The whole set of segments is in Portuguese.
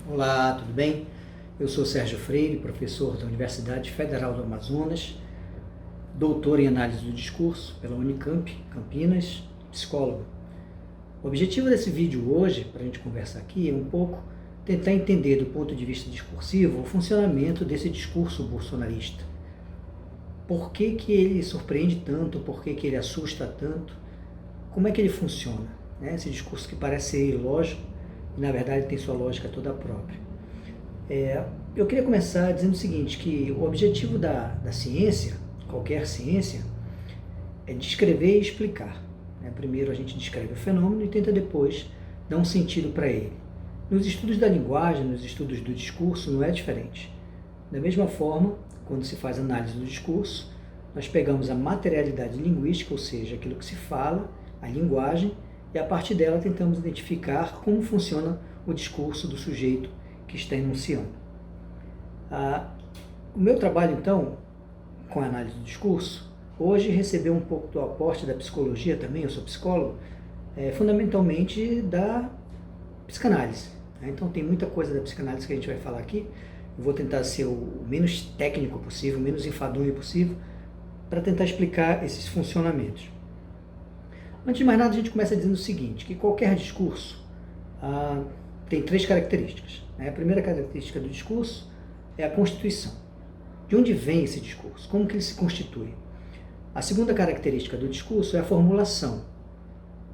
Olá, tudo bem? Eu sou Sérgio Freire, professor da Universidade Federal do Amazonas, doutor em análise do discurso pela Unicamp, Campinas, psicólogo. O objetivo desse vídeo hoje, para a gente conversar aqui, é um pouco tentar entender do ponto de vista discursivo o funcionamento desse discurso bolsonarista. Por que que ele surpreende tanto? Por que que ele assusta tanto? Como é que ele funciona? Esse discurso que parece ser ilógico, e na verdade tem sua lógica toda própria. Eu queria começar dizendo o seguinte, que o objetivo da ciência, qualquer ciência, é descrever e explicar. Primeiro a gente descreve o fenômeno e tenta depois dar um sentido para ele. Nos estudos da linguagem, nos estudos do discurso, não é diferente. Da mesma forma, quando se faz análise do discurso, nós pegamos a materialidade linguística, ou seja, aquilo que se fala, a linguagem, e a partir dela tentamos identificar como funciona o discurso do sujeito que está enunciando. O meu trabalho, então, com a análise do discurso, hoje recebeu um pouco do aporte da psicologia também, eu sou psicólogo, fundamentalmente da psicanálise. Então tem muita coisa da psicanálise que a gente vai falar aqui. Eu vou tentar ser o menos técnico possível, o menos enfadonho possível, para tentar explicar esses funcionamentos. Antes de mais nada, a gente começa dizendo o seguinte, que qualquer discurso tem três características. A primeira característica do discurso é a constituição. De onde vem esse discurso? Como que ele se constitui? A segunda característica do discurso é a formulação.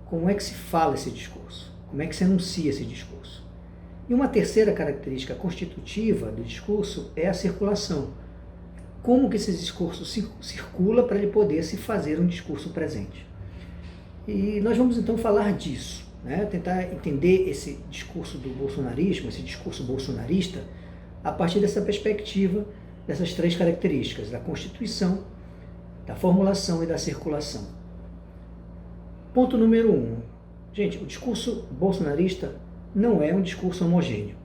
Como é que se fala esse discurso? Como é que se enuncia esse discurso? E uma terceira característica constitutiva do discurso é a circulação. Como que esse discurso circula para ele poder se fazer um discurso presente? E nós vamos então falar disso, tentar entender esse discurso do bolsonarismo, esse discurso bolsonarista, a partir dessa perspectiva, dessas três características, da constituição, da formulação e da circulação. Ponto número 1. Gente, o discurso bolsonarista não é um discurso homogêneo.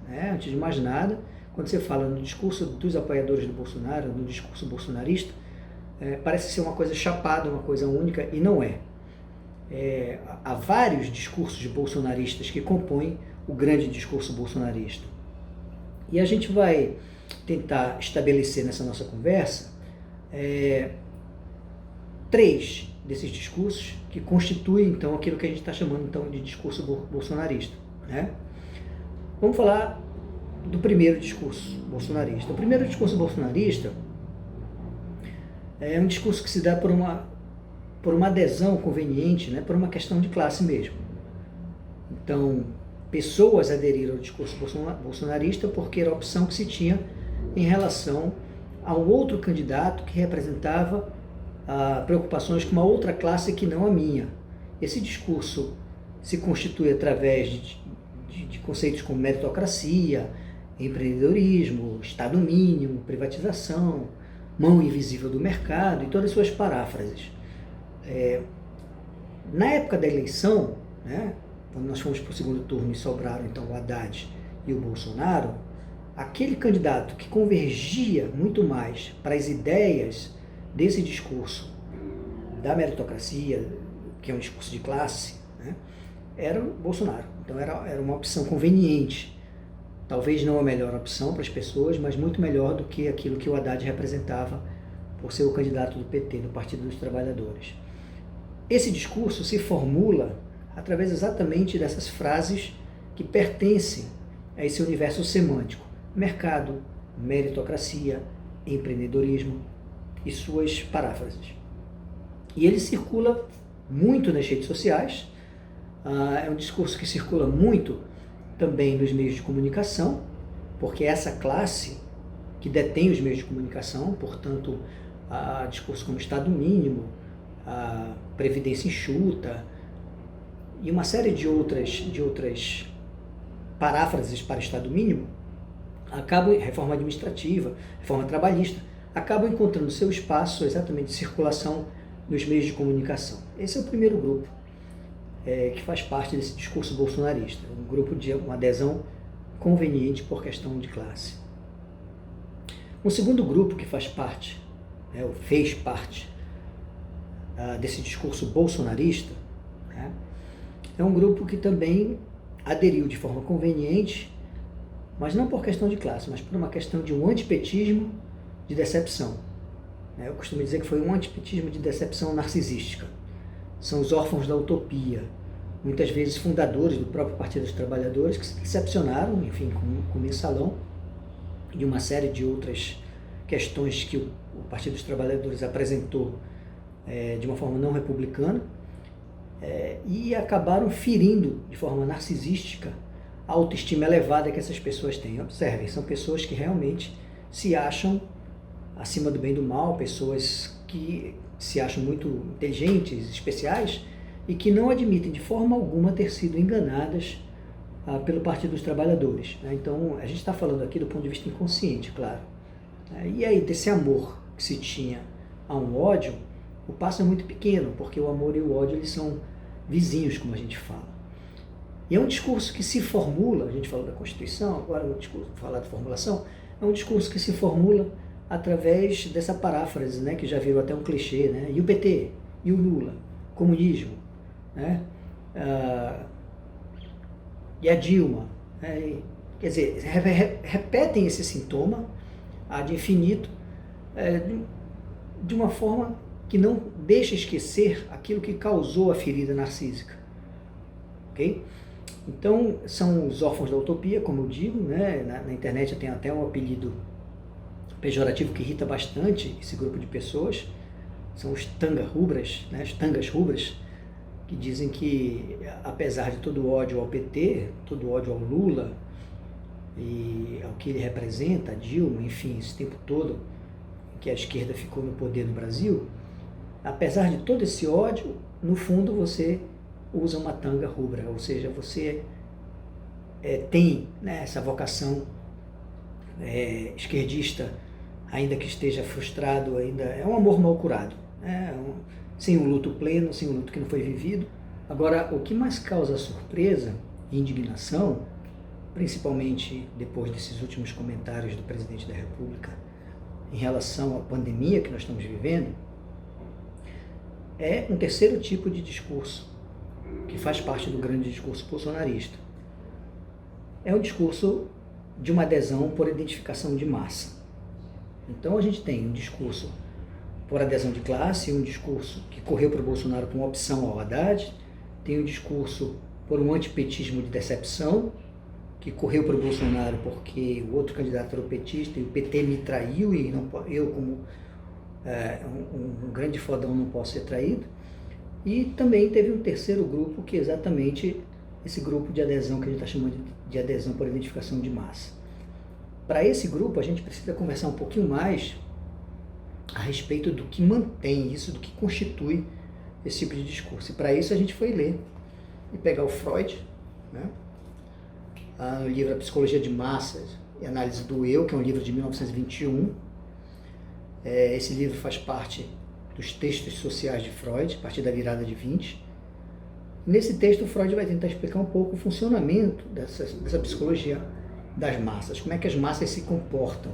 Antes de mais nada, quando você fala no discurso dos apoiadores do Bolsonaro, no discurso bolsonarista, parece ser uma coisa chapada, uma coisa única, e não é. Há vários discursos bolsonaristas que compõem o grande discurso bolsonarista. E a gente vai tentar estabelecer nessa nossa conversa três desses discursos que constituem então aquilo que a gente está chamando então de discurso bolsonarista. Vamos falar do primeiro discurso bolsonarista. O primeiro discurso bolsonarista é um discurso que se dá por uma adesão conveniente, por uma questão de classe mesmo. Então, pessoas aderiram ao discurso bolsonarista porque era a opção que se tinha em relação a um outro candidato que representava preocupações com uma outra classe que não a minha. Esse discurso se constitui através de conceitos como meritocracia, empreendedorismo, Estado mínimo, privatização, mão invisível do mercado e todas as suas paráfrases. Na época da eleição, quando nós fomos para o segundo turno e sobraram então o Haddad e o Bolsonaro, aquele candidato que convergia muito mais para as ideias desse discurso da meritocracia, que é um discurso de classe, era o Bolsonaro. Então era uma opção conveniente. Talvez não a melhor opção para as pessoas, mas muito melhor do que aquilo que o Haddad representava por ser o candidato do PT, do Partido dos Trabalhadores. Esse discurso se formula através exatamente dessas frases que pertencem a esse universo semântico: mercado, meritocracia, empreendedorismo e suas paráfrases. E ele circula muito nas redes sociais, é um discurso que circula muito também nos meios de comunicação, porque essa classe que detém os meios de comunicação, portanto, discurso como Estado mínimo, a previdência enxuta e uma série de outras paráfrases para Estado mínimo, reforma administrativa, reforma trabalhista, acabam encontrando seu espaço exatamente de circulação nos meios de comunicação. Esse é o primeiro grupo que faz parte desse discurso bolsonarista, um grupo de uma adesão conveniente por questão de classe. Um segundo grupo que faz parte, ou fez parte desse discurso bolsonarista, é um grupo que também aderiu de forma conveniente mas não por questão de classe, mas por uma questão de um antipetismo de decepção. Eu costumo dizer que foi um antipetismo de decepção narcisística. São os órfãos da utopia, muitas vezes fundadores do próprio Partido dos Trabalhadores, que se decepcionaram, enfim, com o mensalão e uma série de outras questões que o Partido dos Trabalhadores apresentou de uma forma não republicana, e acabaram ferindo de forma narcisística a autoestima elevada que essas pessoas têm. Observem, são pessoas que realmente se acham acima do bem e do mal, pessoas que se acham muito inteligentes, especiais, e que não admitem de forma alguma ter sido enganadas pelo Partido dos Trabalhadores. Então, a gente está falando aqui do ponto de vista inconsciente, claro. E aí, desse amor que se tinha a um ódio, o passo é muito pequeno, porque o amor e o ódio eles são vizinhos, como a gente fala. E é um discurso que se formula, a gente falou da Constituição, agora o discurso, falar de formulação, é um discurso que se formula através dessa paráfrase, que já virou até um clichê, e o PT, e o Lula, comunismo, e a Dilma. Quer dizer, repetem esse sintoma ad infinito, de uma forma que não deixa esquecer aquilo que causou a ferida narcísica. Ok? Então, são os órfãos da utopia, como eu digo, na internet tem até um apelido pejorativo que irrita bastante esse grupo de pessoas, são os tanga-rubras, as tangas rubras, que dizem que, apesar de todo o ódio ao PT, todo o ódio ao Lula, e ao que ele representa, a Dilma, enfim, esse tempo todo que a esquerda ficou no poder no Brasil, apesar de todo esse ódio, no fundo você usa uma tanga rubra, ou seja, você tem essa vocação esquerdista, ainda que esteja frustrado, ainda é um amor mal curado, sem um luto pleno, sem um luto que não foi vivido. Agora, o que mais causa surpresa e indignação, principalmente depois desses últimos comentários do presidente da República em relação à pandemia que nós estamos vivendo, é um terceiro tipo de discurso que faz parte do grande discurso bolsonarista. É um discurso de uma adesão por identificação de massa. Então a gente tem um discurso por adesão de classe, um discurso que correu para o Bolsonaro como opção ao Haddad, tem um discurso por um antipetismo de decepção, que correu para o Bolsonaro porque o outro candidato era o petista e o PT me traiu e não, eu, como um grande fodão, não posso ser traído. E também teve um terceiro grupo, que é exatamente esse grupo de adesão que a gente está chamando de adesão por identificação de massa. Para esse grupo, a gente precisa conversar um pouquinho mais a respeito do que mantém isso, do que constitui esse tipo de discurso. E para isso a gente foi ler e pegar o Freud, no livro A Psicologia de Massas e Análise do Eu, que é um livro de 1921. Esse livro faz parte dos textos sociais de Freud, a partir da virada de 20. Nesse texto, Freud vai tentar explicar um pouco o funcionamento dessa psicologia das massas, como é que as massas se comportam,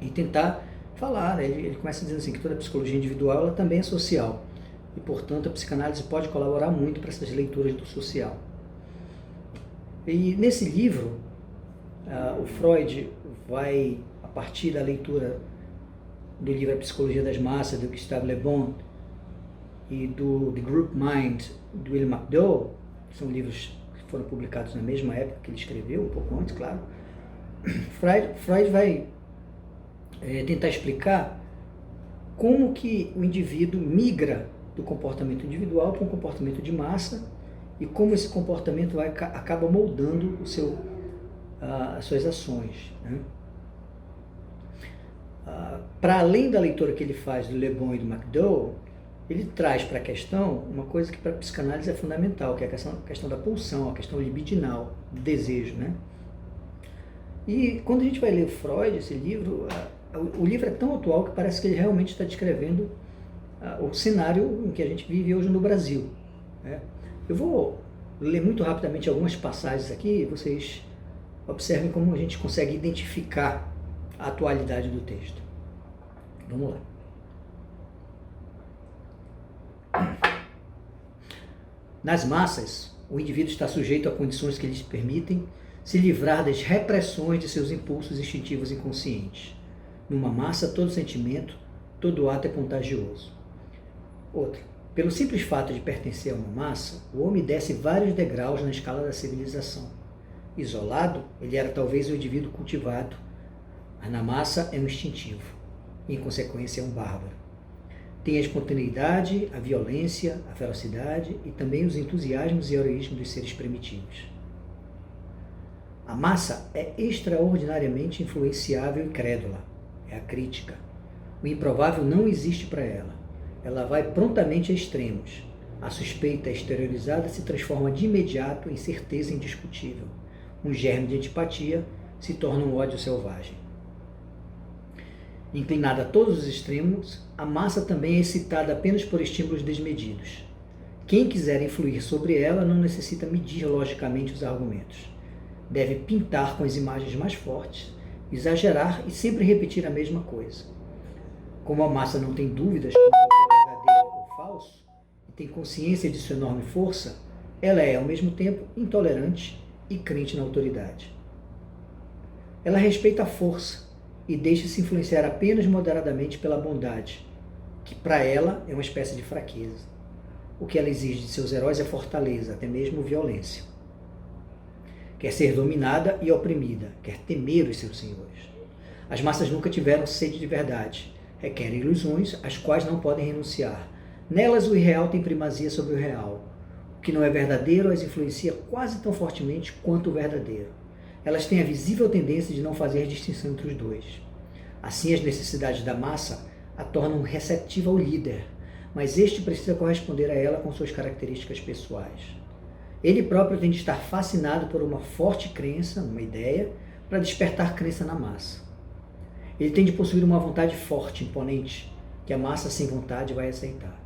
e tentar falar, ele começa dizendo assim, que toda psicologia individual ela também é social, e portanto a psicanálise pode colaborar muito para essas leituras do social. E nesse livro, o Freud vai, a partir da leitura do livro A Psicologia das Massas, do Gustave Le Bon, e do The Group Mind, do William McDowell, que são livros que foram publicados na mesma época que ele escreveu, um pouco antes, claro. Freud vai tentar explicar como que o indivíduo migra do comportamento individual para um comportamento de massa, e como esse comportamento acaba moldando as suas ações. Para além da leitura que ele faz do Le Bon e do McDowell, ele traz para a questão uma coisa que para a psicanálise é fundamental, que é a questão da pulsão, a questão libidinal, do desejo. E quando a gente vai ler Freud, esse livro, o livro é tão atual que parece que ele realmente está descrevendo o cenário em que a gente vive hoje no Brasil. Eu vou ler muito rapidamente algumas passagens aqui, e vocês observem como a gente consegue identificar a atualidade do texto. Vamos lá. Nas massas, o indivíduo está sujeito a condições que lhes permitem se livrar das repressões de seus impulsos instintivos inconscientes. Numa massa, todo sentimento, todo ato é contagioso. Outra. Pelo simples fato de pertencer a uma massa, o homem desce vários degraus na escala da civilização. Isolado, ele era talvez um indivíduo cultivado, mas na massa é um instintivo, e em consequência é um bárbaro. Tem a espontaneidade, a violência, a ferocidade e também os entusiasmos e heroísmos dos seres primitivos. A massa é extraordinariamente influenciável e crédula, é a crítica. O improvável não existe para ela. Ela vai prontamente a extremos. A suspeita exteriorizada se transforma de imediato em certeza indiscutível. Um germe de antipatia se torna um ódio selvagem. Inclinada a todos os extremos, a massa também é excitada apenas por estímulos desmedidos. Quem quiser influir sobre ela não necessita medir logicamente os argumentos. Deve pintar com as imagens mais fortes, exagerar e sempre repetir a mesma coisa. Como a massa não tem dúvidas quanto ao que é verdadeiro ou falso, e tem consciência de sua enorme força, ela é, ao mesmo tempo, intolerante e crente na autoridade. Ela respeita a força e deixa-se influenciar apenas moderadamente pela bondade, que para ela é uma espécie de fraqueza. O que ela exige de seus heróis é fortaleza, até mesmo violência. Quer ser dominada e oprimida, quer temer os seus senhores. As massas nunca tiveram sede de verdade, requerem ilusões às quais não podem renunciar. Nelas o irreal tem primazia sobre o real. O que não é verdadeiro as influencia quase tão fortemente quanto o verdadeiro. Elas têm a visível tendência de não fazer distinção entre os dois. Assim, as necessidades da massa a tornam receptiva ao líder, mas este precisa corresponder a ela com suas características pessoais. Ele próprio tem de estar fascinado por uma forte crença, uma ideia, para despertar crença na massa. Ele tem de possuir uma vontade forte, imponente, que a massa sem vontade vai aceitar.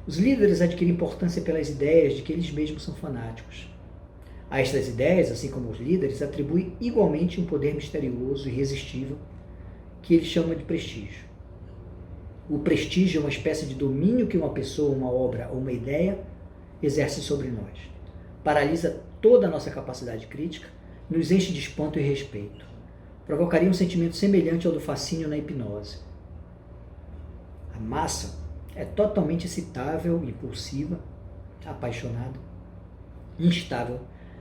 Os líderes adquirem importância pelas ideias de que eles mesmos são fanáticos. A estas ideias, assim como os líderes, atribuem igualmente um poder misterioso e irresistível que eles chamam de prestígio. O prestígio é uma espécie de domínio que uma pessoa, uma obra ou uma ideia exerce sobre nós. Paralisa toda a nossa capacidade crítica, nos enche de espanto e respeito. Provocaria um sentimento semelhante ao do fascínio na hipnose. A massa é totalmente excitável, impulsiva, apaixonada, instável,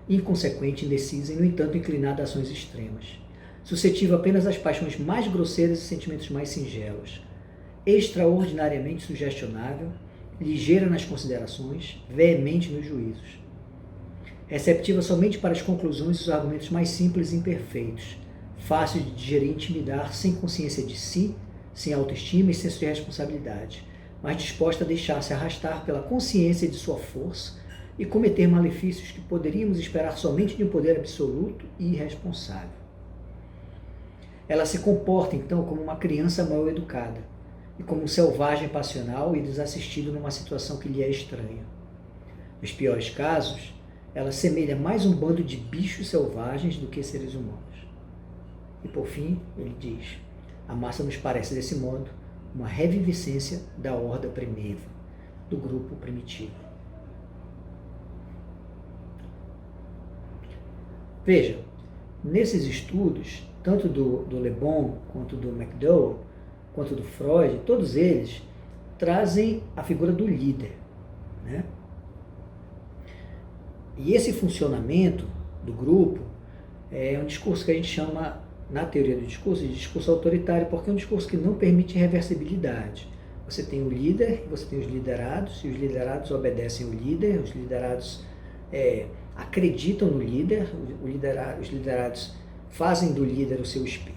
inconsequente, indecisa e, no entanto, inclinada a ações extremas. Suscetível apenas às paixões mais grosseiras e sentimentos mais singelos. Extraordinariamente sugestionável, ligeira nas considerações, veemente nos juízos. Receptiva somente para as conclusões e os argumentos mais simples e imperfeitos, fácil de digerir e intimidar, sem consciência de si, sem autoestima e senso de responsabilidade, mas disposta a deixar-se arrastar pela consciência de sua força e cometer malefícios que poderíamos esperar somente de um poder absoluto e irresponsável. Ela se comporta, então, como uma criança mal educada e como um selvagem passional e desassistido numa situação que lhe é estranha. Nos piores casos, ela semelha mais um bando de bichos selvagens do que seres humanos. E por fim, ele diz, a massa nos parece desse modo uma reviviscência da horda primitiva, do grupo primitivo. Veja, nesses estudos, tanto do Le Bon, quanto do McDowell, quanto do Freud, todos eles trazem a figura do líder, né? E esse funcionamento do grupo é um discurso que a gente chama, na teoria do discurso, de discurso autoritário, porque é um discurso que não permite reversibilidade. Você tem o líder, você tem os liderados, e os liderados obedecem o líder, os liderados acreditam no líder, os liderados fazem do líder o seu espelho.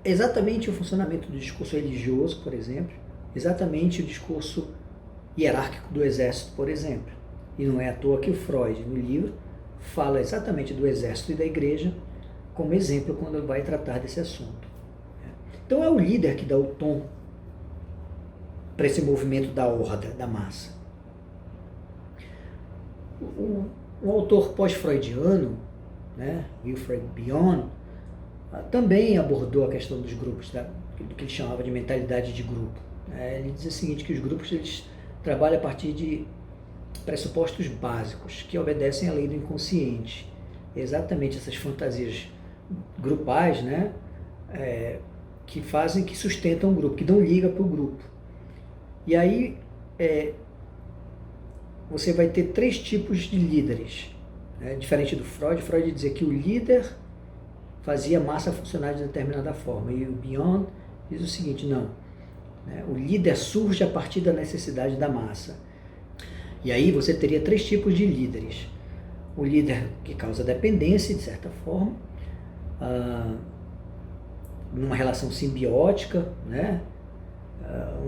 Exatamente o funcionamento do discurso religioso, por exemplo, exatamente o discurso hierárquico do exército, por exemplo. E não é à toa que o Freud, no livro, fala exatamente do exército e da igreja como exemplo quando vai tratar desse assunto. Então é o líder que dá o tom para esse movimento da horda, da massa. Um autor pós-freudiano, né, Wilfred Bion, também abordou a questão dos grupos, do que ele chamava de mentalidade de grupo. Ele diz o seguinte, que os grupos eles trabalham a partir de pressupostos básicos que obedecem à lei do inconsciente. Exatamente essas fantasias grupais, né? Que fazem, que sustentam o grupo, que dão liga para o grupo. E aí você vai ter 3 tipos de líderes. Né? Diferente do Freud dizia que o líder fazia a massa funcionar de determinada forma. E o Bion diz o seguinte, não. Né? O líder surge a partir da necessidade da massa. E aí você teria 3 tipos de líderes. O líder que causa dependência, de certa forma, numa relação simbiótica, né?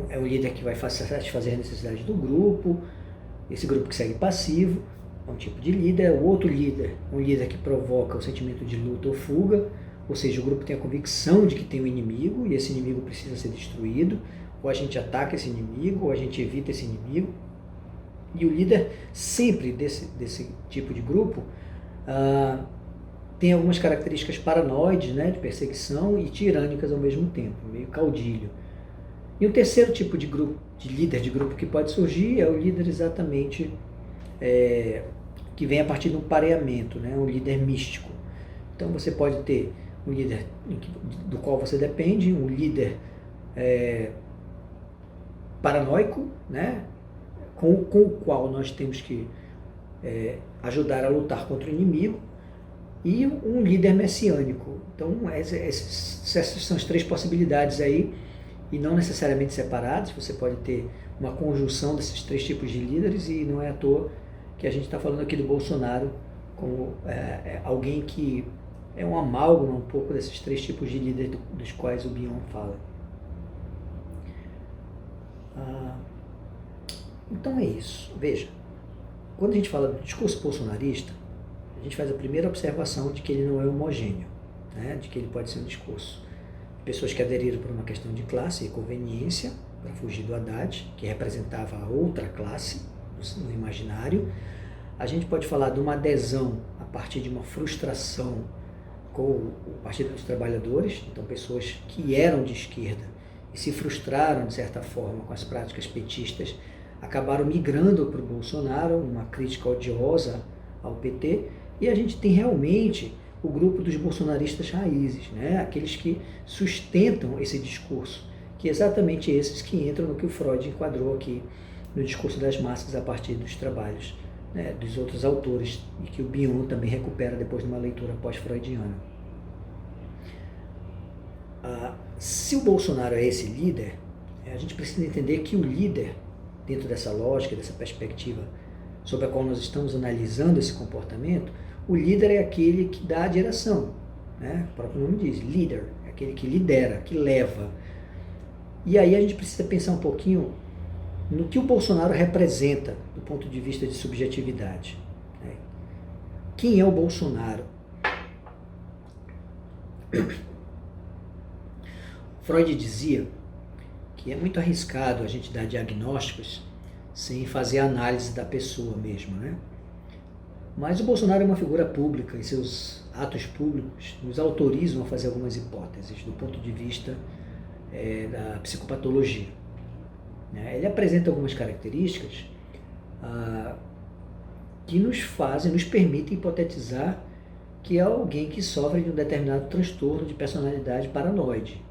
É o líder que vai satisfazer as necessidades do grupo, esse grupo que segue passivo, é um tipo de líder. O outro líder é um líder que provoca o sentimento de luta ou fuga, ou seja, o grupo tem a convicção de que tem um inimigo e esse inimigo precisa ser destruído, ou a gente ataca esse inimigo, ou a gente evita esse inimigo. E o líder sempre desse tipo de grupo tem algumas características paranoides, né, de perseguição e tirânicas ao mesmo tempo, meio caudilho. E o terceiro tipo de grupo, de líder de grupo que pode surgir é o líder exatamente que vem a partir de um pareamento, né, um líder místico. Então você pode ter um líder do qual você depende, um líder paranoico, né, com o qual nós temos que ajudar a lutar contra o inimigo, e um líder messiânico. Então essas são as 3 possibilidades aí, e não necessariamente separadas. Você pode ter uma conjunção desses 3 tipos de líderes, e não é à toa que a gente está falando aqui do Bolsonaro como alguém que é um amálgama um pouco desses 3 tipos de líderes dos quais o Bion fala. Então é isso. Veja, quando a gente fala do discurso bolsonarista, a gente faz a primeira observação de que ele não é homogêneo, né? De que ele pode ser um discurso de pessoas que aderiram por uma questão de classe e conveniência, para fugir do Haddad, que representava a outra classe no imaginário. A gente pode falar de uma adesão a partir de uma frustração com o Partido dos Trabalhadores, então pessoas que eram de esquerda e se frustraram de certa forma com as práticas petistas, acabaram migrando para o Bolsonaro, uma crítica odiosa ao PT, e a gente tem realmente o grupo dos bolsonaristas raízes, né? Aqueles que sustentam esse discurso, que é exatamente esses que entram no que o Freud enquadrou aqui no discurso das massas a partir dos trabalhos, né, dos outros autores, e que o Bion também recupera depois de uma leitura pós-freudiana. Se o Bolsonaro é esse líder, a gente precisa entender que o líder, dentro dessa lógica, dessa perspectiva sobre a qual nós estamos analisando esse comportamento, o líder é aquele que dá a direção, né? O próprio nome diz, líder, é aquele que lidera, que leva. E aí a gente precisa pensar um pouquinho no que o Bolsonaro representa do ponto de vista de subjetividade. Né? Quem é o Bolsonaro? Freud dizia que é muito arriscado a gente dar diagnósticos sem fazer análise da pessoa mesmo, né? Mas o Bolsonaro é uma figura pública e seus atos públicos nos autorizam a fazer algumas hipóteses do ponto de vista da psicopatologia. Ele apresenta algumas características que nos permitem hipotetizar que é alguém que sofre de um determinado transtorno de personalidade paranoide.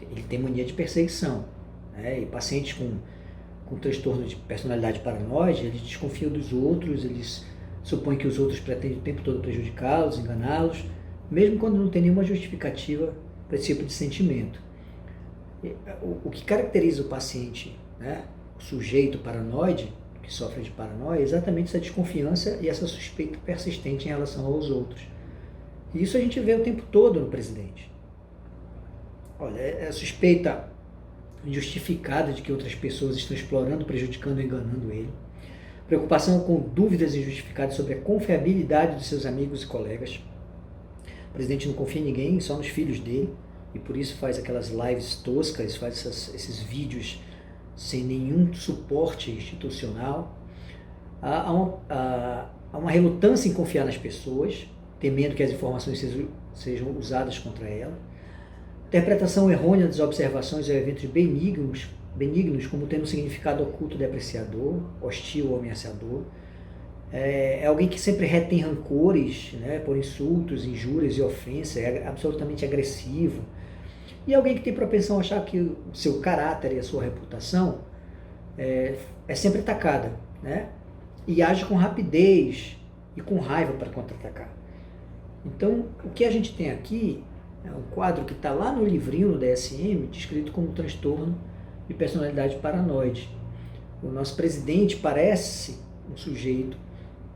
Ele tem mania de perseguição, né? E pacientes com transtorno de personalidade paranoide, eles desconfiam dos outros, eles supõem que os outros pretendem o tempo todo prejudicá-los, enganá-los, mesmo quando não tem nenhuma justificativa para esse tipo de sentimento. O que caracteriza o paciente, né, o sujeito paranoide, que sofre de paranoia, é exatamente essa desconfiança e essa suspeita persistente em relação aos outros. E isso a gente vê o tempo todo no presidente. Olha, é a suspeita injustificada de que outras pessoas estão explorando, prejudicando ou enganando ele. Preocupação com dúvidas injustificadas sobre a confiabilidade de seus amigos e colegas. O presidente não confia em ninguém, só nos filhos dele, e por isso faz aquelas lives toscas, faz esses vídeos sem nenhum suporte institucional. Há uma relutância em confiar nas pessoas, temendo que as informações sejam usadas contra ela. Interpretação errônea das observações ou eventos benignos benignos como tendo um significado oculto depreciador, hostil ou ameaçador. É alguém que sempre retém rancores, né, por insultos, injúrias e ofensas, é absolutamente agressivo. E alguém que tem propensão a achar que o seu caráter e a sua reputação é sempre atacada, né? E age com rapidez e com raiva para contra-atacar. Então, o que a gente tem aqui é um quadro que está lá no livrinho do DSM, descrito como transtorno de personalidade paranoide. O nosso presidente parece um sujeito,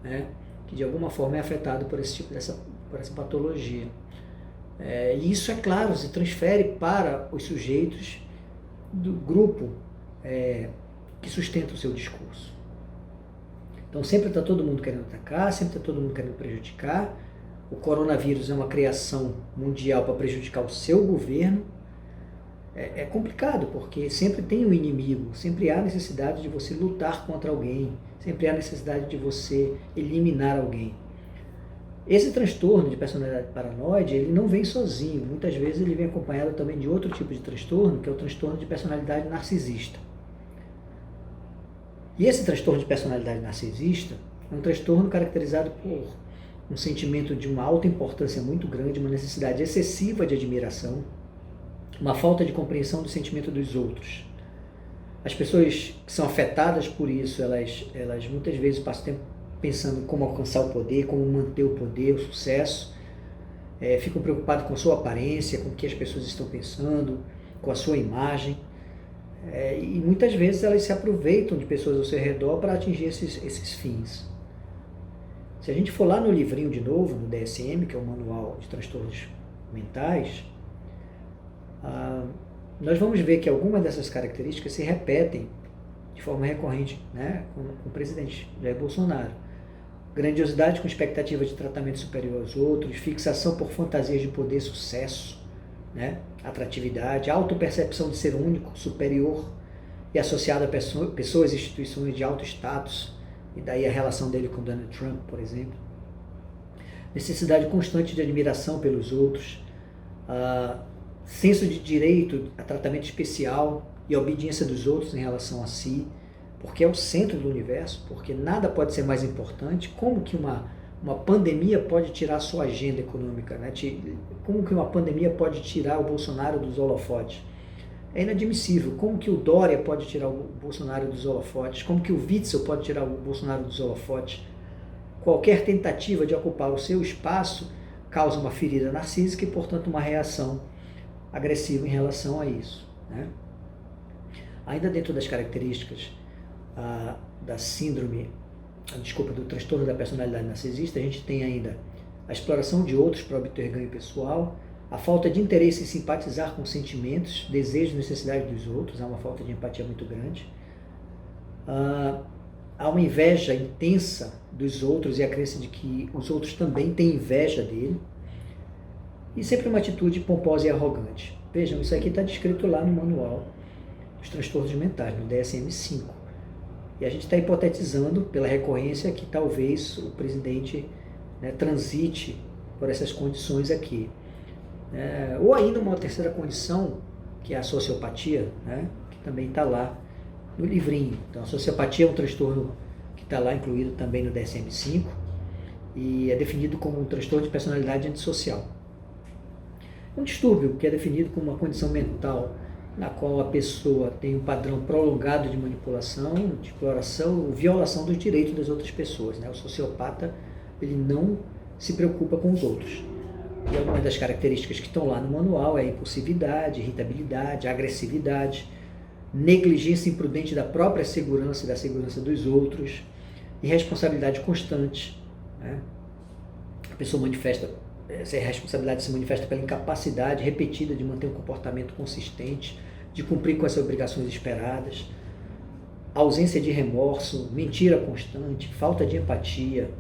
né, que de alguma forma é afetado por esse tipo por essa patologia. E isso, é claro, se transfere para os sujeitos do grupo que sustenta o seu discurso. Então sempre está todo mundo querendo atacar, sempre está todo mundo querendo prejudicar. O coronavírus é uma criação mundial para prejudicar o seu governo. É complicado, porque sempre tem um inimigo, sempre há necessidade de você lutar contra alguém, sempre há necessidade de você eliminar alguém. Esse transtorno de personalidade paranoide, ele não vem sozinho, muitas vezes ele vem acompanhado também de outro tipo de transtorno, que é o transtorno de personalidade narcisista. E esse transtorno de personalidade narcisista é um transtorno caracterizado por um sentimento de uma alta importância muito grande, uma necessidade excessiva de admiração, uma falta de compreensão do sentimento dos outros. As pessoas que são afetadas por isso, elas muitas vezes passam tempo pensando em como alcançar o poder, como manter o poder, o sucesso, ficam preocupados com a sua aparência, com o que as pessoas estão pensando, com a sua imagem, e muitas vezes elas se aproveitam de pessoas ao seu redor para atingir esses fins. Se a gente for lá no livrinho de novo, no DSM, que é o Manual de Transtornos Mentais, nós vamos ver que algumas dessas características se repetem de forma recorrente, né, com o presidente Jair Bolsonaro. Grandiosidade com expectativa de tratamento superior aos outros, fixação por fantasias de poder, sucesso, né, atratividade, autopercepção de ser único, superior e associado a pessoas e instituições de alto status, e daí a relação dele com Donald Trump, por exemplo. Necessidade constante de admiração pelos outros, senso de direito a tratamento especial e a obediência dos outros em relação a si, porque é o centro do universo, porque nada pode ser mais importante. Como que uma pandemia pode tirar a sua agenda econômica, né? Como que uma pandemia pode tirar o Bolsonaro dos holofotes? É inadmissível. Como que o Dória pode tirar o Bolsonaro dos holofotes? Como que o Witzel pode tirar o Bolsonaro dos holofotes? Qualquer tentativa de ocupar o seu espaço causa uma ferida narcísica e, portanto, uma reação agressiva em relação a isso, né? Ainda dentro das características da síndrome, do transtorno da personalidade narcisista, a gente tem ainda a exploração de outros para obter ganho pessoal, a falta de interesse em simpatizar com sentimentos, desejos e necessidades dos outros, há uma falta de empatia muito grande, há uma inveja intensa dos outros e a crença de que os outros também têm inveja dele, e sempre uma atitude pomposa e arrogante. Vejam, isso aqui está descrito lá no manual dos transtornos mentais, no DSM-5. E a gente está hipotetizando, pela recorrência, que talvez o presidente, né, transite por essas condições aqui. Ou ainda uma terceira condição, que é a sociopatia, né, que também está lá no livrinho. Então, a sociopatia é um transtorno que está lá incluído também no DSM-5 e é definido como um transtorno de personalidade antissocial. Um distúrbio que é definido como uma condição mental na qual a pessoa tem um padrão prolongado de manipulação, de exploração ou violação dos direitos das outras pessoas, né? O sociopata, ele não se preocupa com os outros. E algumas das características que estão lá no manual é a impulsividade, irritabilidade, agressividade, negligência imprudente da própria segurança e da segurança dos outros, irresponsabilidade constante, né? A pessoa essa responsabilidade se manifesta pela incapacidade repetida de manter um comportamento consistente, de cumprir com as obrigações esperadas, ausência de remorso, mentira constante, falta de empatia,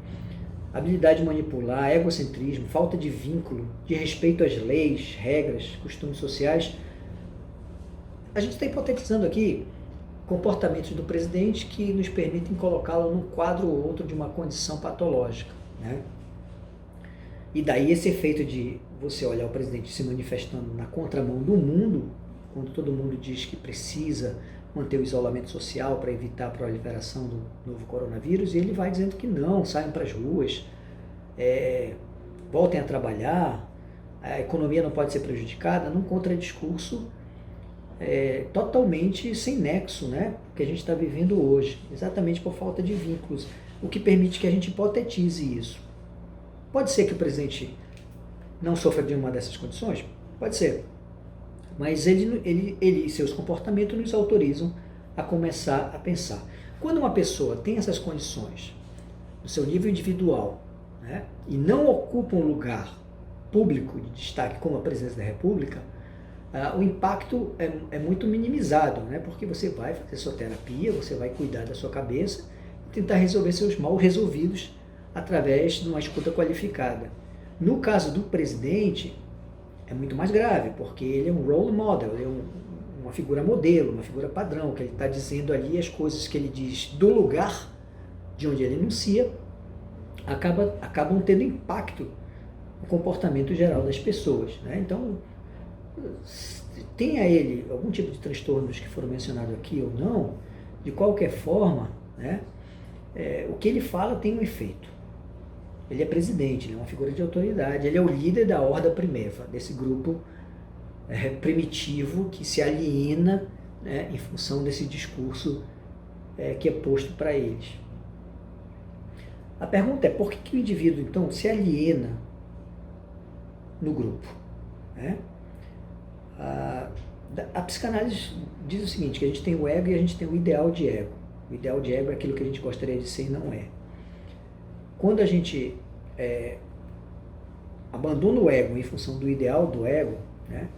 habilidade de manipular, egocentrismo, falta de vínculo, de respeito às leis, regras, costumes sociais. A gente está hipotetizando aqui comportamentos do presidente que nos permitem colocá-lo num quadro ou outro de uma condição patológica, né? E daí esse efeito de você olhar o presidente se manifestando na contramão do mundo, quando todo mundo diz que precisa manter o isolamento social para evitar a proliferação do novo coronavírus, e ele vai dizendo que não, saiam para as ruas, voltem a trabalhar, a economia não pode ser prejudicada, num contradiscurso totalmente sem nexo, né, que a gente está vivendo hoje, exatamente por falta de vínculos, o que permite que a gente hipotetize isso. Pode ser que o presidente não sofra de uma dessas condições? Pode ser. Mas ele e seus comportamentos nos autorizam a começar a pensar. Quando uma pessoa tem essas condições, no seu nível individual, né, e não ocupa um lugar público de destaque como a presidência da República, o impacto é muito minimizado, né, porque você vai fazer sua terapia, você vai cuidar da sua cabeça e tentar resolver seus mal resolvidos através de uma escuta qualificada. No caso do presidente, é muito mais grave, porque ele é um role model, ele é uma figura modelo, uma figura padrão, que ele está dizendo ali as coisas que ele diz do lugar de onde ele enuncia, acabam tendo impacto no comportamento geral das pessoas, né? Então, tenha ele algum tipo de transtornos que foram mencionados aqui ou não, de qualquer forma, né, o que ele fala tem um efeito. Ele é presidente, ele é uma figura de autoridade, ele é o líder da Horda Primeva, desse grupo primitivo que se aliena, né, em função desse discurso que é posto para eles. A pergunta é, por que o indivíduo, então, se aliena no grupo? Né? A psicanálise diz o seguinte, que a gente tem o ego e a gente tem o ideal de ego. O ideal de ego é aquilo que a gente gostaria de ser e não é. Quando a gente abandona o ego em função do ideal do ego, né,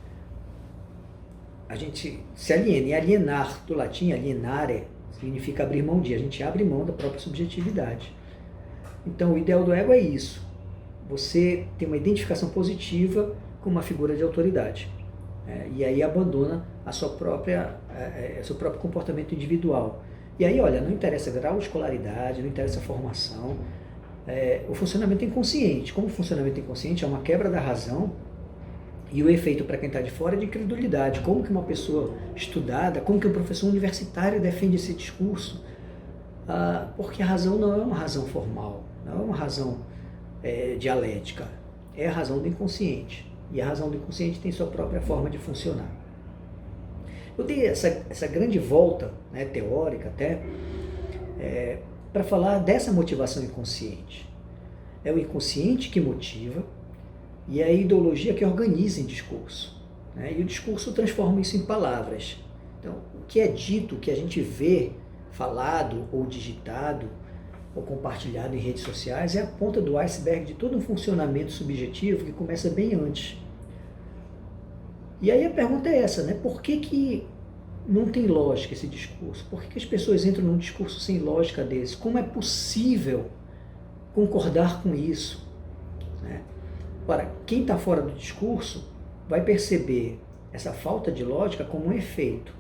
a gente se aliena. E alienar, do latim, alienare, significa abrir mão de. A gente abre mão da própria subjetividade. Então, o ideal do ego é isso. Você tem uma identificação positiva com uma figura de autoridade. E aí abandona seu próprio comportamento individual. E aí, olha, não interessa grau de escolaridade, não interessa formação, o funcionamento inconsciente. Como o funcionamento inconsciente é uma quebra da razão, e o efeito para quem está de fora é de incredulidade. Como que uma pessoa estudada, como que um professor universitário defende esse discurso? Porque a razão não é uma razão formal, não é uma razão dialética, é a razão do inconsciente. E a razão do inconsciente tem sua própria forma de funcionar. Eu dei essa grande volta, né, teórica até, para falar dessa motivação inconsciente. É o inconsciente que motiva e é a ideologia que organiza em discurso. Né, e o discurso transforma isso em palavras. Então, o que é dito, o que a gente vê falado ou digitado ou compartilhado em redes sociais é a ponta do iceberg de todo um funcionamento subjetivo que começa bem antes. E aí a pergunta é essa, né? Por que não tem lógica esse discurso? Por que as pessoas entram num discurso sem lógica desse? Como é possível concordar com isso? Né? Ora, quem está fora do discurso vai perceber essa falta de lógica como um efeito.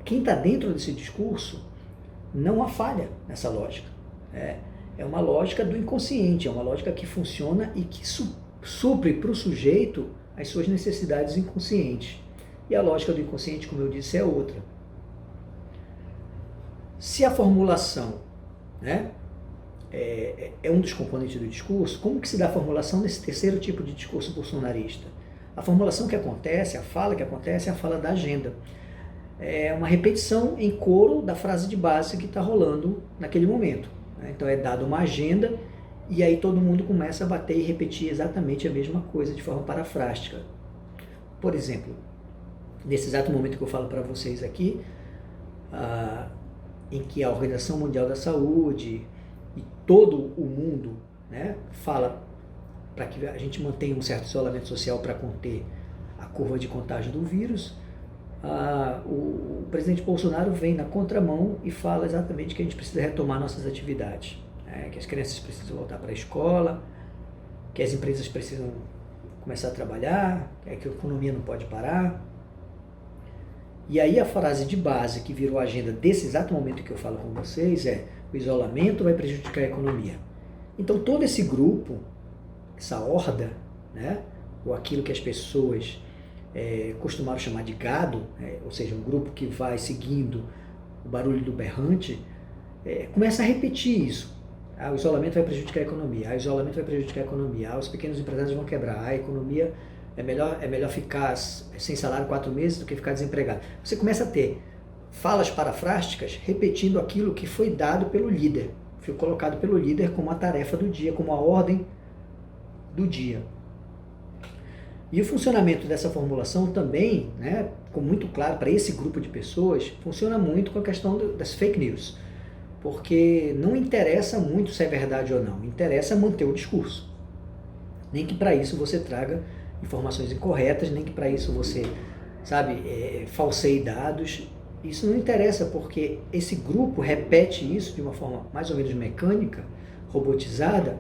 Quem está dentro desse discurso não há falha nessa lógica. É uma lógica do inconsciente, é uma lógica que funciona e que supre para o sujeito as suas necessidades inconscientes. E a lógica do inconsciente, como eu disse, é outra. Se a formulação, né, é um dos componentes do discurso, como que se dá a formulação desse terceiro tipo de discurso bolsonarista? A formulação que acontece, a fala que acontece, é a fala da agenda. É uma repetição em coro da frase de base que está rolando naquele momento. Né? Então é dada uma agenda e aí todo mundo começa a bater e repetir exatamente a mesma coisa de forma parafrástica. Por exemplo, nesse exato momento que eu falo para vocês aqui, em que a Organização Mundial da Saúde e todo o mundo, né, fala para que a gente mantenha um certo isolamento social para conter a curva de contágio do vírus, o presidente Bolsonaro vem na contramão e fala exatamente que a gente precisa retomar nossas atividades, que as crianças precisam voltar para a escola, que as empresas precisam começar a trabalhar, que a economia não pode parar. E aí a frase de base que virou a agenda desse exato momento que eu falo com vocês é: o isolamento vai prejudicar a economia. Então todo esse grupo, essa horda, né, ou aquilo que as pessoas costumaram chamar de gado, ou seja, um grupo que vai seguindo o barulho do berrante, começa a repetir isso. O isolamento vai prejudicar a economia, o isolamento vai prejudicar a economia, os pequenos empresários vão quebrar, a economia é melhor ficar sem salário 4 meses do que ficar desempregado. Você começa a ter falas parafrásticas repetindo aquilo que foi dado pelo líder, foi colocado pelo líder como a tarefa do dia, como a ordem do dia. E o funcionamento dessa formulação também, né, ficou muito claro para esse grupo de pessoas, funciona muito com a questão das fake news. Porque não interessa muito se é verdade ou não, interessa manter o discurso. Nem que para isso você traga informações incorretas, nem que para isso você, falseie dados. Isso não interessa, porque esse grupo repete isso de uma forma mais ou menos mecânica, robotizada,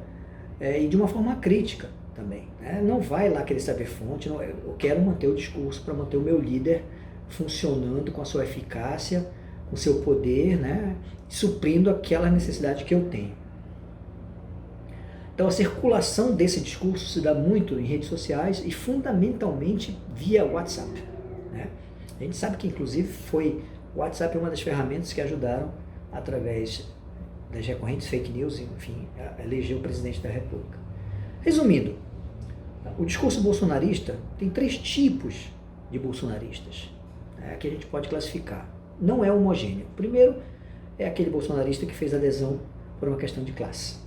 e de uma forma crítica também. Né? Não vai lá querer saber fonte, não, eu quero manter o discurso para manter o meu líder funcionando com a sua eficácia, com o seu poder, né? Suprindo aquela necessidade que eu tenho. Então a circulação desse discurso se dá muito em redes sociais e fundamentalmente via WhatsApp. Né? A gente sabe que inclusive o WhatsApp uma das ferramentas que ajudaram, através das recorrentes fake news, enfim, a eleger o presidente da República. Resumindo, o discurso bolsonarista tem 3 tipos de bolsonaristas, que a gente pode classificar. Não é homogêneo. O primeiro é aquele bolsonarista que fez adesão por uma questão de classe,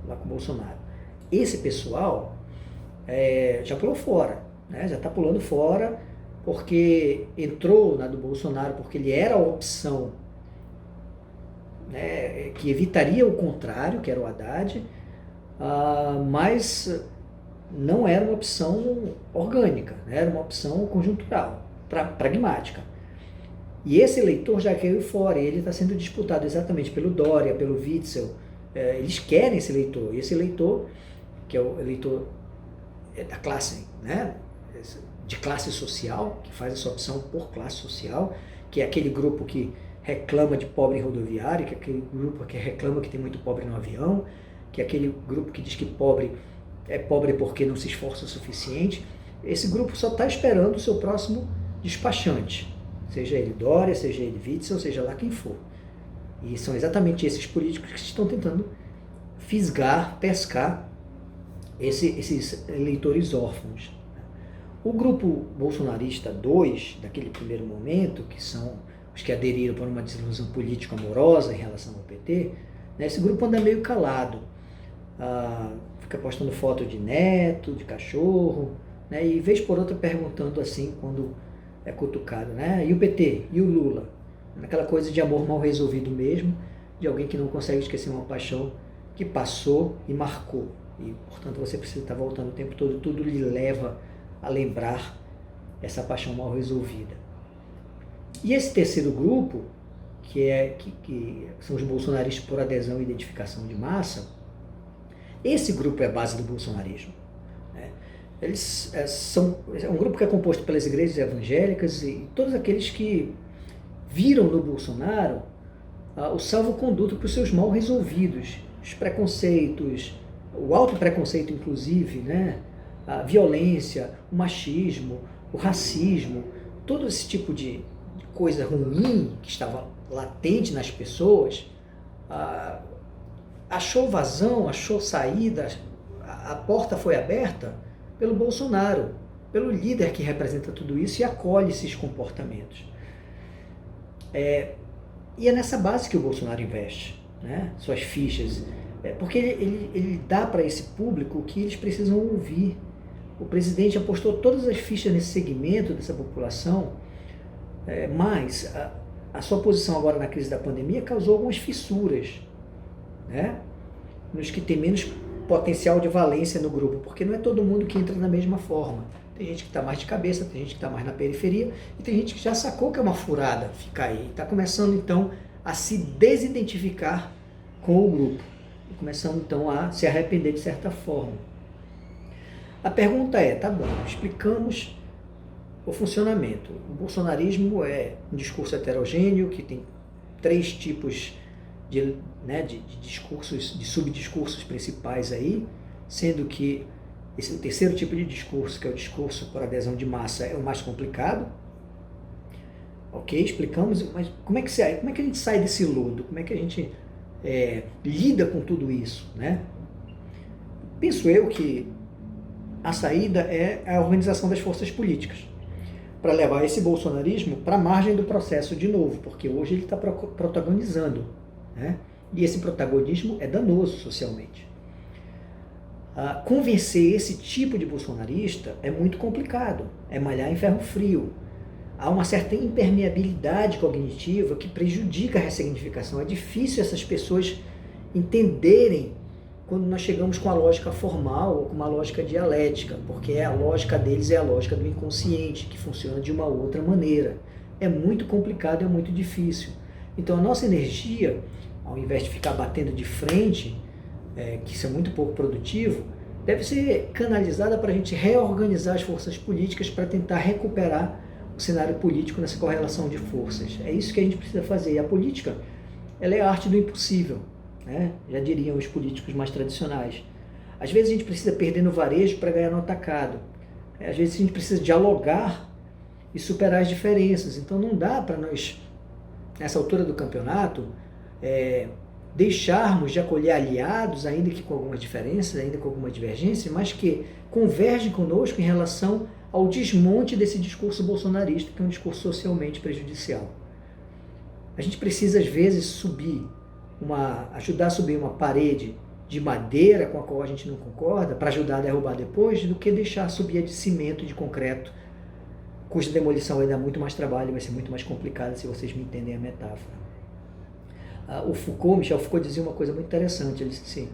lá com o Bolsonaro. Esse pessoal já pulou fora, né? Já está pulando fora porque entrou na do Bolsonaro porque ele era a opção, né, que evitaria o contrário, que era o Haddad, mas não era uma opção orgânica, né? Era uma opção conjuntural, pragmática. E esse eleitor já caiu fora, e ele está sendo disputado exatamente pelo Dória, pelo Witzel. Eles querem esse eleitor, e esse eleitor, que é o eleitor da classe, né, de classe social, que faz essa opção por classe social, que é aquele grupo que reclama de pobre em rodoviária, que é aquele grupo que reclama que tem muito pobre no avião, que é aquele grupo que diz que pobre é pobre porque não se esforça o suficiente. Esse grupo só está esperando o seu próximo despachante. Seja ele Dória, seja ele Witzel, seja lá quem for. E são exatamente esses políticos que estão tentando fisgar, pescar esses eleitores órfãos. O grupo bolsonarista 2, daquele primeiro momento, que são os que aderiram para uma desilusão política amorosa em relação ao PT, né, esse grupo anda meio calado. Fica postando foto de neto, de cachorro, né, e vez por outra perguntando assim, quando é cutucado, né? E o PT? E o Lula? Aquela coisa de amor mal resolvido mesmo, de alguém que não consegue esquecer uma paixão que passou e marcou. E, portanto, você precisa estar voltando o tempo todo, tudo lhe leva a lembrar essa paixão mal resolvida. E esse terceiro grupo, que são os bolsonaristas por adesão e identificação de massa, esse grupo é a base do bolsonarismo. Eles é um grupo que é composto pelas igrejas evangélicas e todos aqueles que viram no Bolsonaro o salvo-conduto para os seus mal resolvidos, os preconceitos, o auto-preconceito inclusive, né? A violência, o machismo, o racismo, todo esse tipo de coisa ruim que estava latente nas pessoas, achou vazão, achou saída, a porta foi aberta pelo Bolsonaro, pelo líder que representa tudo isso e acolhe esses comportamentos. E é nessa base que o Bolsonaro investe, né? Suas fichas, porque ele dá para esse público o que eles precisam ouvir. O presidente apostou todas as fichas nesse segmento dessa população, mas a sua posição agora na crise da pandemia causou algumas fissuras, né? Nos que tem menos potencial de valência no grupo, porque não é todo mundo que entra da mesma forma. Tem gente que está mais de cabeça, tem gente que está mais na periferia, e tem gente que já sacou que é uma furada ficar aí. Está começando, então, a se desidentificar com o grupo. E começando, então, a se arrepender de certa forma. A pergunta é, tá bom, explicamos o funcionamento. O bolsonarismo é um discurso heterogêneo, que tem 3 tipos de discursos, de subdiscursos principais aí, sendo que O terceiro tipo de discurso, que é o discurso por adesão de massa, é o mais complicado. Ok, explicamos, mas como é que a gente sai desse lodo? Como é que a gente lida com tudo isso, né? Penso eu que a saída é a organização das forças políticas para levar esse bolsonarismo para a margem do processo de novo, porque hoje ele está protagonizando, né? E esse protagonismo é danoso socialmente. Convencer esse tipo de bolsonarista é muito complicado, é malhar em ferro frio. Há uma certa impermeabilidade cognitiva que prejudica a ressignificação. É difícil essas pessoas entenderem quando nós chegamos com a lógica formal ou com uma lógica dialética, porque a lógica deles é a lógica do inconsciente, que funciona de uma outra maneira. É muito complicado, é muito difícil. Então a nossa energia, ao invés de ficar batendo de frente, que isso é muito pouco produtivo, deve ser canalizada para a gente reorganizar as forças políticas para tentar recuperar o cenário político nessa correlação de forças. É isso que a gente precisa fazer. E a política, ela é a arte do impossível, né? Já diriam os políticos mais tradicionais. Às vezes a gente precisa perder no varejo para ganhar no atacado. Às vezes a gente precisa dialogar e superar as diferenças. Então não dá para nós, nessa altura do campeonato, deixarmos de acolher aliados, ainda que com algumas diferenças, ainda com alguma divergência, mas que convergem conosco em relação ao desmonte desse discurso bolsonarista, que é um discurso socialmente prejudicial. A gente precisa, às vezes, ajudar a subir uma parede de madeira com a qual a gente não concorda, para ajudar a derrubar depois, do que deixar subir a de cimento e de concreto, cuja demolição vai dar muito mais trabalho, vai ser muito mais complicada, se vocês me entendem a metáfora. Michel Foucault dizia uma coisa muito interessante, ele disse assim: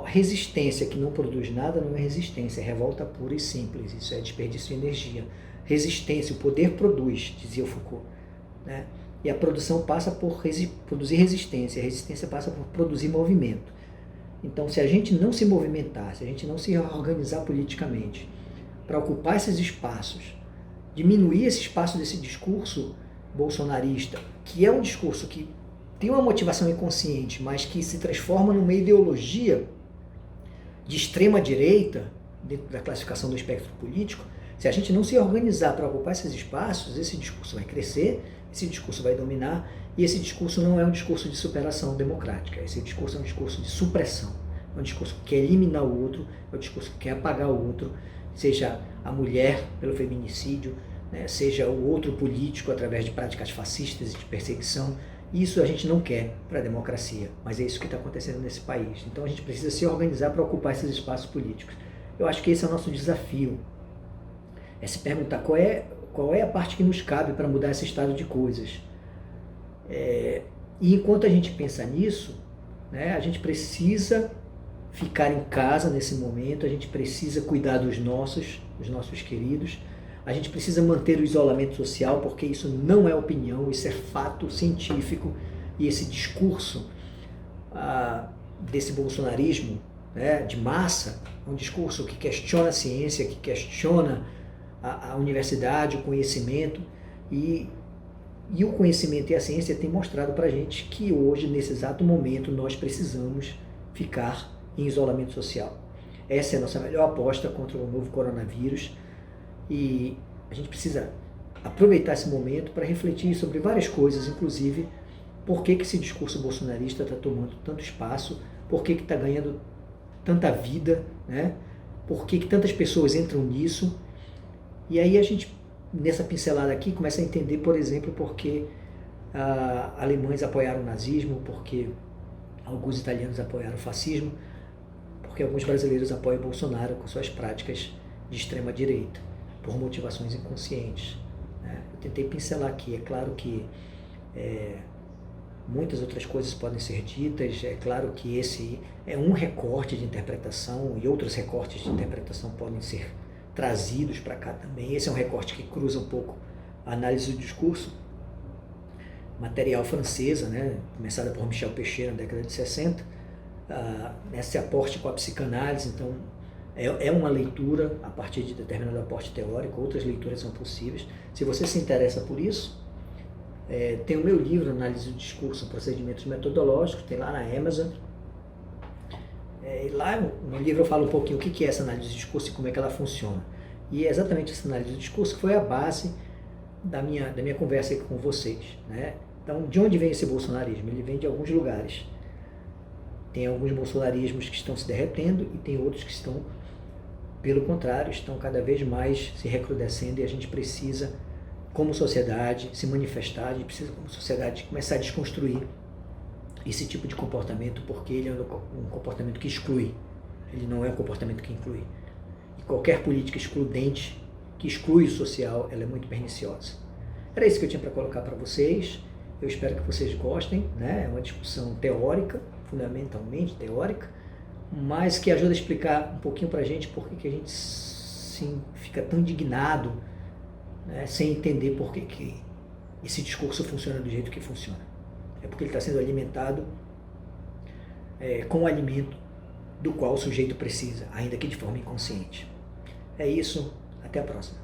resistência que não produz nada não é resistência, é revolta pura e simples, isso é desperdício de energia. Resistência, o poder produz, dizia o Foucault, né? E a produção passa por produzir resistência, a resistência passa por produzir movimento. Então, se a gente não se movimentar, se a gente não se organizar politicamente para ocupar esses espaços, diminuir esse espaço desse discurso bolsonarista, que é um discurso que tem uma motivação inconsciente, mas que se transforma numa ideologia de extrema direita, dentro da classificação do espectro político, se a gente não se organizar para ocupar esses espaços, esse discurso vai crescer, esse discurso vai dominar, e esse discurso não é um discurso de superação democrática, esse discurso é um discurso de supressão, é um discurso que quer eliminar o outro, é um discurso que quer apagar o outro, seja a mulher pelo feminicídio, né, seja o outro político através de práticas fascistas e de perseguição. Isso a gente não quer para a democracia, mas é isso que está acontecendo nesse país. Então a gente precisa se organizar para ocupar esses espaços políticos. Eu acho que esse é o nosso desafio, é se perguntar qual é a parte que nos cabe para mudar esse estado de coisas. E enquanto a gente pensa nisso, né, a gente precisa ficar em casa nesse momento, a gente precisa cuidar dos nossos queridos, a gente precisa manter o isolamento social, porque isso não é opinião, isso é fato científico, e esse discurso desse bolsonarismo, né, de massa, é um discurso que questiona a ciência, que questiona a universidade, o conhecimento, e o conhecimento e a ciência têm mostrado para a gente que hoje, nesse exato momento, nós precisamos ficar em isolamento social. Essa é a nossa melhor aposta contra o novo coronavírus, e a gente precisa aproveitar esse momento para refletir sobre várias coisas, inclusive por que esse discurso bolsonarista está tomando tanto espaço, por que está ganhando tanta vida, né? Por que tantas pessoas entram nisso. E aí a gente, nessa pincelada aqui, começa a entender, por exemplo, por que alemães apoiaram o nazismo, por que alguns italianos apoiaram o fascismo, porque alguns brasileiros apoiam Bolsonaro com suas práticas de extrema-direita, por motivações inconscientes, né? Eu tentei pincelar aqui, é claro que muitas outras coisas podem ser ditas, é claro que esse é um recorte de interpretação e outros recortes de interpretação podem ser trazidos para cá também. Esse é um recorte que cruza um pouco a análise do discurso material francesa, né, começada por Michel Pechet na década de 60, esse aporte com a psicanálise. Então é uma leitura a partir de determinado aporte teórico, outras leituras são possíveis. Se você se interessa por isso, tem o meu livro, Análise do Discurso, Procedimentos Metodológicos, tem lá na Amazon. Lá no livro eu falo um pouquinho o que é essa análise do discurso e como é que ela funciona. E é exatamente essa análise do discurso que foi a base da minha conversa aqui com vocês, né? Então, de onde vem esse bolsonarismo? Ele vem de alguns lugares. Tem alguns bolsonarismos que estão se derretendo e tem outros que estão, pelo contrário, estão cada vez mais se recrudescendo, e a gente precisa, como sociedade, se manifestar, a gente precisa, como sociedade, começar a desconstruir esse tipo de comportamento, porque ele é um comportamento que exclui, ele não é um comportamento que inclui. E qualquer política excludente, que exclui o social, ela é muito perniciosa. Era isso que eu tinha para colocar para vocês. Eu espero que vocês gostem, né? É uma discussão teórica, fundamentalmente teórica, mas que ajuda a explicar um pouquinho para a gente por que a gente sim, fica tão indignado, né? Sem entender por que esse discurso funciona do jeito que funciona. É porque ele está sendo alimentado com o alimento do qual o sujeito precisa, ainda que de forma inconsciente. É isso, até a próxima.